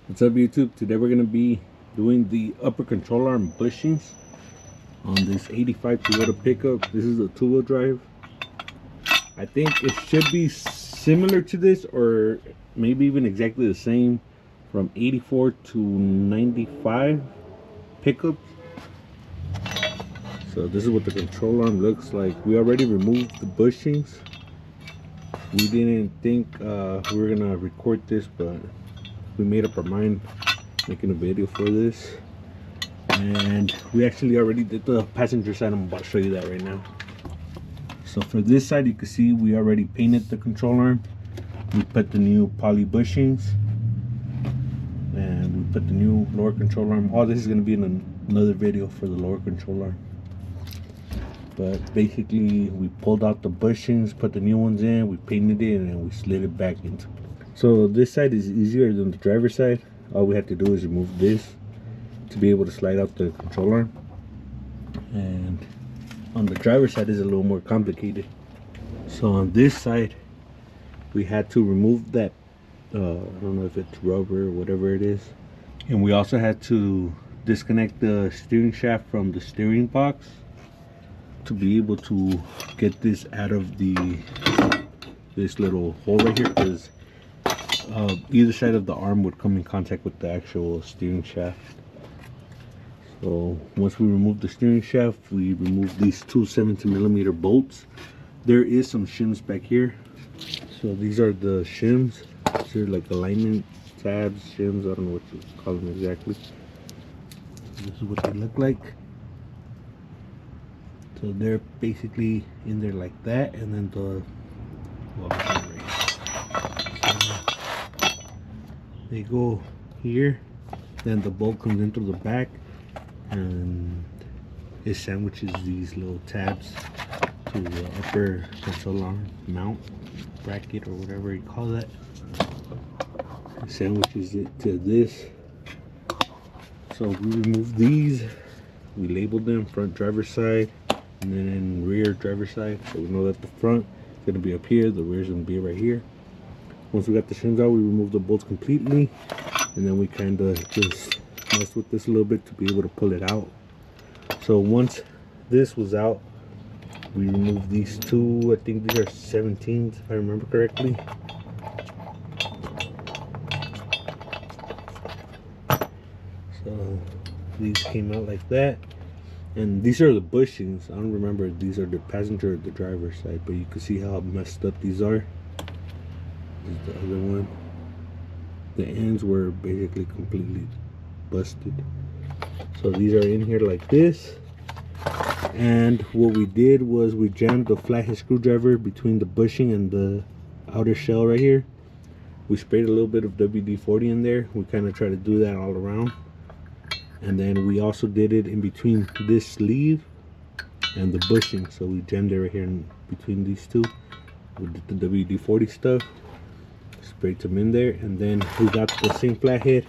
What's up, YouTube? Today we're going to be doing the upper control arm bushings on this 85 Toyota pickup. This is a two-wheel drive. I think it should be similar to this, or maybe even exactly the same, from 84 to 95 pickups. So this is what the control arm looks like. We already removed the bushings. We didn't think we were going to record this, but we made up our mind making a video for this, and we actually already did the passenger side. I'm about to show you that right now. So for this side, you can see we already painted the control arm. We put the new poly bushings, and we put the new lower control arm. All this is going to be in another video for the lower control arm, but basically we pulled out the bushings, put the new ones in, we painted it, and then we slid it back into. So this side is easier than the driver's side. All we have to do is remove this to be able to slide out the control arm. And on the driver's side is a little more complicated. So on this side, we had to remove that, I don't know if it's rubber or whatever it is. And we also had to disconnect the steering shaft from the steering box to be able to get this out of this little hole right here, because either side of the arm would come in contact with the actual steering shaft. So once we remove the steering shaft, we remove these two 17mm bolts. There is some shims back here. So these are the shims. These are like alignment tabs, shims, I don't know what to call them exactly. This is what they look like. So they're basically in there like that, and then the they go here, then the bolt comes in through the back, and it sandwiches these little tabs to the upper control arm mount bracket, or whatever you call that. It sandwiches it to this. So we remove these, we labeled them front driver's side, and then rear driver's side. So we know that the front is going to be up here, the rear is going to be right here. Once we got the shims out, we removed the bolts completely, and then we kind of just messed with this a little bit to be able to pull it out. So once this was out, we removed these two, I think these are 17s if I remember correctly. So these came out like that, and these are the bushings. I don't remember if these are the passenger or the driver's side, but you can see how messed up these are. The other one, the ends were basically completely busted. So these are in here like this, and what we did was we jammed the flathead screwdriver between the bushing and the outer shell right here. We sprayed a little bit of WD-40 in there. We kind of try to do that all around, and then we also did it in between this sleeve and the bushing. So we jammed it right here in between these two. We did the WD-40 stuff, sprayed them in there, and then we got the same flathead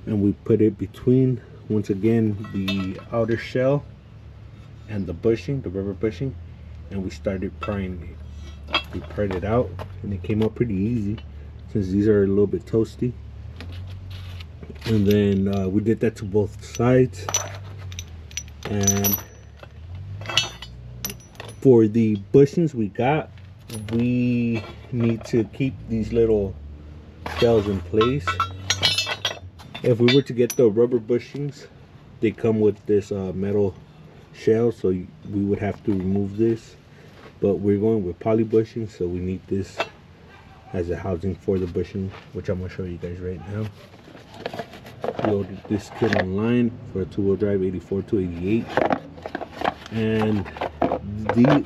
and we put it between, once again, the outer shell and the bushing, the rubber bushing, and we started prying it. We pried it out, and it came out pretty easy since these are a little bit toasty. And then we did that to both sides. And for the bushings we need to keep these little shells in place. If we were to get the rubber bushings, they come with this metal shell, so we would have to remove this. But we're going with poly bushings, so we need this as a housing for the bushing, which I'm going to show you guys right now. We ordered this kit online for a two-wheel drive 84 to 88, and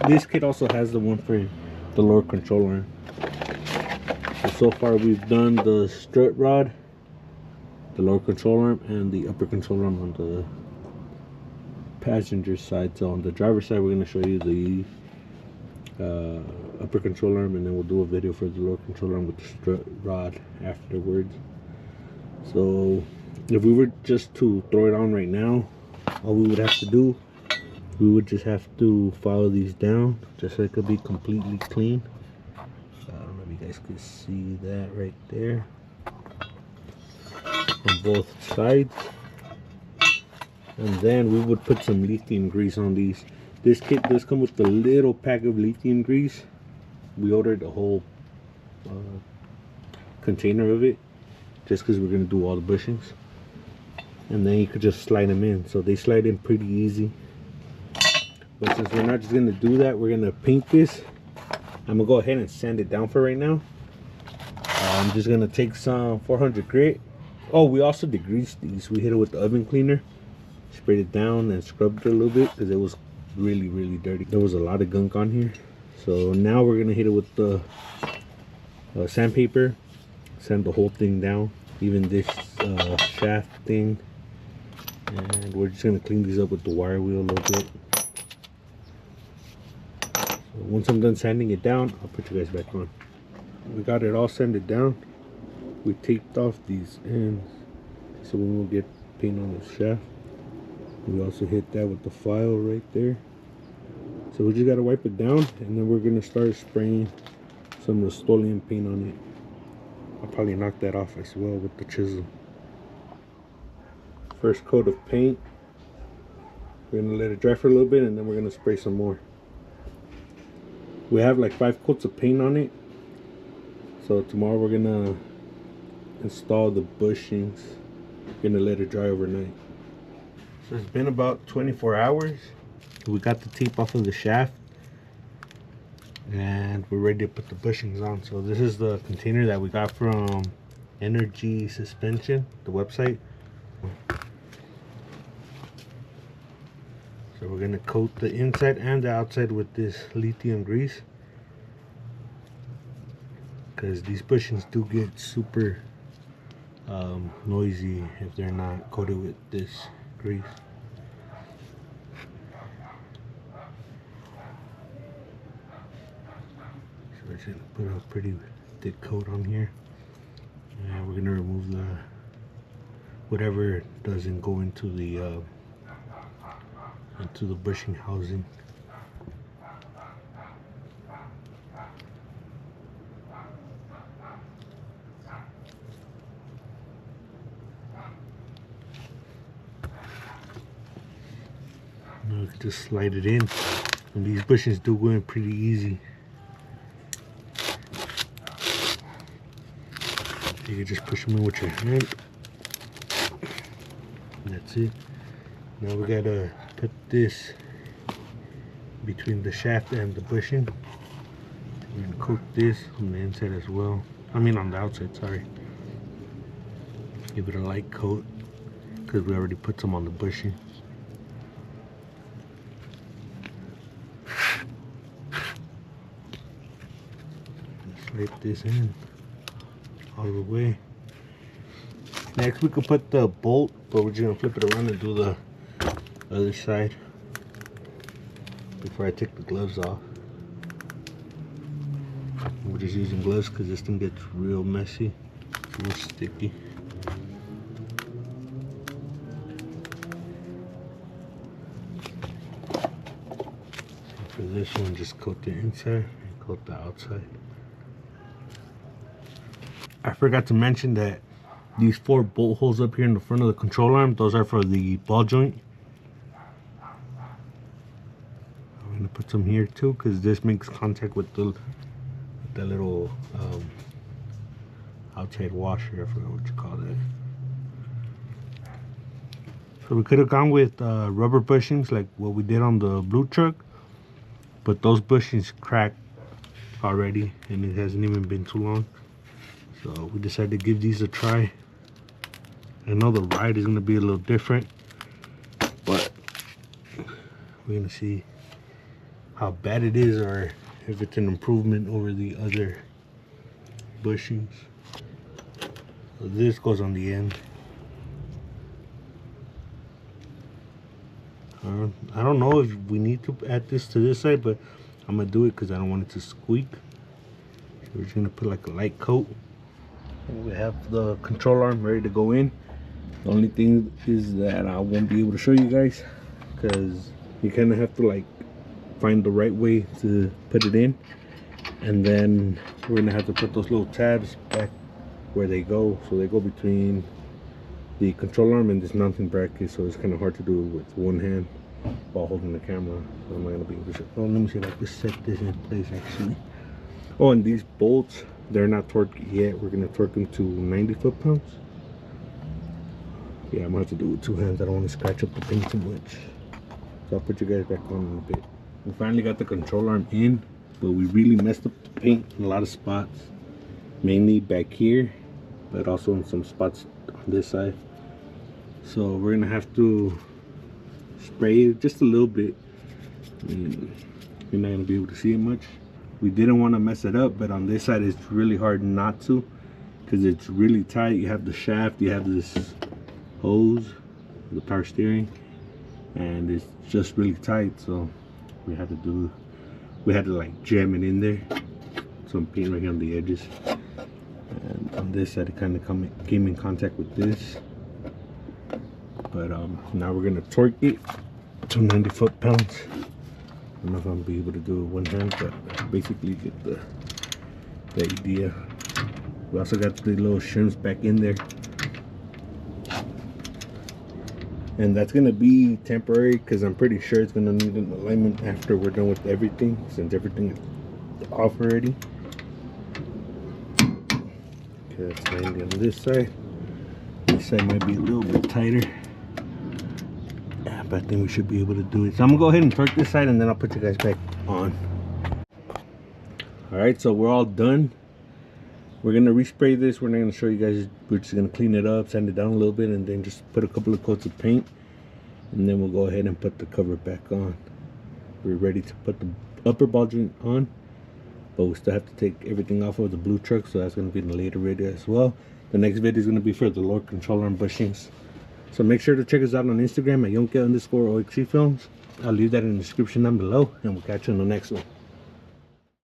this kit also has the one for the lower control arm. So far we've done the strut rod, the lower control arm, and the upper control arm on the passenger side. So on the driver's side, we're going to show you the upper control arm, and then we'll do a video for the lower control arm with the strut rod afterwards. So if we were just to throw it on right now, all we would have to do, we would just have to follow these down just so it could be completely clean. I don't know if you guys can see that right there. on both sides. And then we would put some lithium grease on these. This kit does come with a little pack of lithium grease. We ordered a whole container of it just because we're going to do all the bushings. And then you could just slide them in. So they slide in pretty easy. But since we're not just going to do that, we're going to paint this. I'm going to go ahead and sand it down for right now. I'm just going to take some 400 grit. Oh, we also degreased these. We hit it with the oven cleaner. Sprayed it down and scrubbed it a little bit because it was really, really dirty. There was a lot of gunk on here. So now we're going to hit it with the sandpaper. Sand the whole thing down. Even this shaft thing. And we're just going to clean these up with the wire wheel a little bit. So once I'm done sanding it down, I'll put you guys back on. We got it all sanded down. We taped off these ends so we won't get paint on the shaft. We also hit that with the file right there. So we just got to wipe it down, and then we're going to start spraying some Rust-Oleum paint on it. I'll probably knock that off as well with the chisel. First coat of paint. We're going to let it dry for a little bit, and then we're going to spray some more. We have like 5 coats of paint on it. So tomorrow we're going to install the bushings. We're going to let it dry overnight. So it's been about 24 hours. We got the tape off of the shaft. And we're ready to put the bushings on. So this is the container that we got from Energy Suspension, the website. So we're going to coat the inside and the outside with this lithium grease. Because these bushings do get super noisy if they're not coated with this grease. So we're just going to put a pretty thick coat on here. And we're going to remove the whatever doesn't go into the bushing housing. Now we can just slide it in, and these bushings do go in pretty easy. You can just push them in with your hand. And that's it. Now we gotta put this between the shaft and the bushing. We're gonna coat this on the inside as well. I mean on the outside, sorry. Give it a light coat because we already put some on the bushing. Slide this in all the way. Next we could put the bolt, but we're just gonna flip it around and do the other side before I take the gloves off. We're just using gloves because this thing gets real messy, real sticky. For this one, just coat the inside and coat the outside. I forgot to mention that these 4 bolt holes up here in the front of the control arm, those are for the ball joint. I'm gonna put some here too because this makes contact with the little outside washer. I forgot what you call that. So we could have gone with rubber bushings like what we did on the blue truck, but those bushings cracked already and it hasn't even been too long. So we decided to give these a try. I know the ride is going to be a little different, but we're going to see how bad it is or if it's an improvement over the other bushings. So this goes on the end. I don't know if we need to add this to this side, but I'm going to do it because I don't want it to squeak. So we're just going to put like a light coat. We have the control arm ready to go in. The only thing is that I won't be able to show you guys because you kind of have to like find the right way to put it in, and then we're gonna have to put those little tabs back where they go, so they go between the control arm and this mounting bracket, so it's kind of hard to do it with one hand while holding the camera. So I'm not gonna be able to. Oh, let me see if I can set this in place actually. Oh, and these bolts, they're not torqued yet. We're gonna torque them to 90 foot-pounds. Yeah, I'm gonna have to do it with two hands. I don't want to scratch up the paint too much. So I'll put you guys back on in a bit. We finally got the control arm in, but we really messed up the paint in a lot of spots. Mainly back here, but also in some spots on this side. So we're gonna have to spray it just a little bit. You're not gonna be able to see it much. We didn't want to mess it up, but on this side it's really hard not to, because it's really tight. You have the shaft, you have this hose, the power steering, and it's just really tight. So we had to like jam it in there. Some paint right here on the edges, and on this side it kind of came in contact with this. But now we're gonna torque it to 90 foot-pounds. I don't know if I'm gonna be able to do it with one hand, but basically get the idea. We also got the little shims back in there, and that's gonna be temporary because I'm pretty sure it's gonna need an alignment after we're done with everything, since everything is off already. Okay, that's 90 on this side. This side might be a little bit tighter. Yeah, but I think we should be able to do it. So I'm gonna go ahead and torque this side, and then I'll put you guys back on. All right, so we're all done. We're gonna respray this. We're not gonna show you guys. We're just gonna clean it up, sand it down a little bit, and then just put a couple of coats of paint, and then we'll go ahead and put the cover back on. We're ready to put the upper ball joint on, but we still have to take everything off of the blue truck, so that's gonna be in the later video as well. The next video is gonna be for the lower control arm bushings. So make sure to check us out on Instagram at @Yonke_OXC Films. I'll leave that in the description down below, and we'll catch you in the next one.